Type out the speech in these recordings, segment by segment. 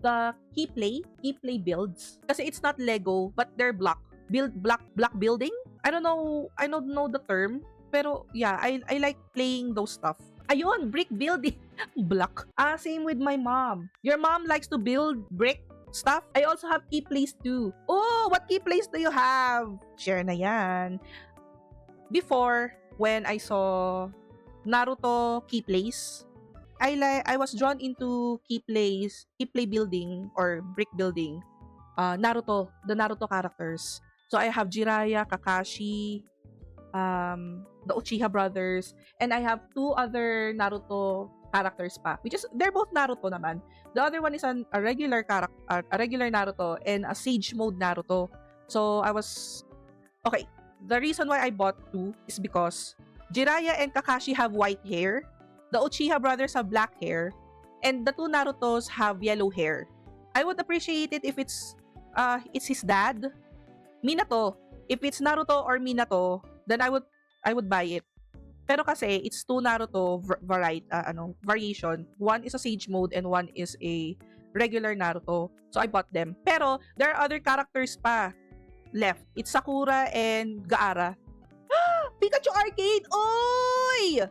the Keyplay builds. Kasi it's not Lego, but they're block building. I don't know the term, pero yeah, I like playing those stuff. Ayun, brick building. Block. Same with my mom. Your mom likes to build brick stuff. I also have Keyplays too. Oh, what Keyplays do you have? Share na yan. Before, when I saw Naruto Keyplays, I was drawn into Keyplay building or brick building. Naruto, the Naruto characters. So I have Jiraiya, Kakashi, the Uchiha brothers, and I have two other Naruto characters pa, which is they're both Naruto naman. The other one is a regular Naruto and a Sage mode Naruto. So I was okay. The reason why I bought two is because Jiraiya and Kakashi have white hair, the Uchiha brothers have black hair, and the two Narutos have yellow hair. I would appreciate it if it's his dad, Minato. If it's Naruto or Minato, then I would buy it. Pero kasi it's two Naruto variation. One is a Sage mode and one is a regular Naruto. So I bought them. Pero there are other characters pa left. It's Sakura and Gaara. Pikachu Arcade! Oy!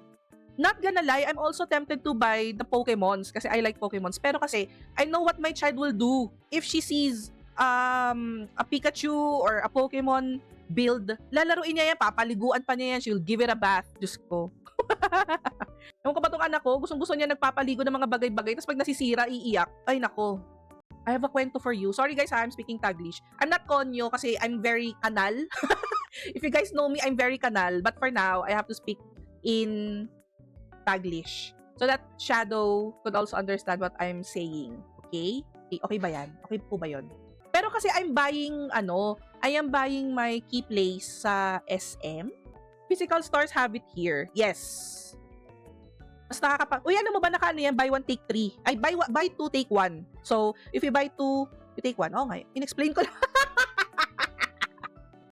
Not gonna lie, I'm also tempted to buy the Pokemons kasi I like Pokemons. Pero kasi I know what my child will do if she sees a Pikachu or a Pokemon build. Lalaruin niya yan, papaliguan pa niya yan, she'll give it a bath. Diyos ko. Ewan ko ba tong anak ko, gustong-gusto niya nagpapaligo ng mga bagay-bagay, tapos pag nasisira, iiyak. Ay nako. I have a kwento for you. Sorry guys, I'm speaking Taglish. I'm not konyo kasi I'm very kanal. If you guys know me, I'm very kanal. But for now, I have to speak in Taglish so that Shadow could also understand what I'm saying. Okay? Okay ba yan? Okay po ba yun? Pero kasi I am buying my Keyplays sa SM. Physical stores have it here. Yes. Mas uy, ano mo ba naka yan? Buy one, take three. Ay, buy two, take one. So, if you buy two, you take one. Oh, nga. In-explain ko lang.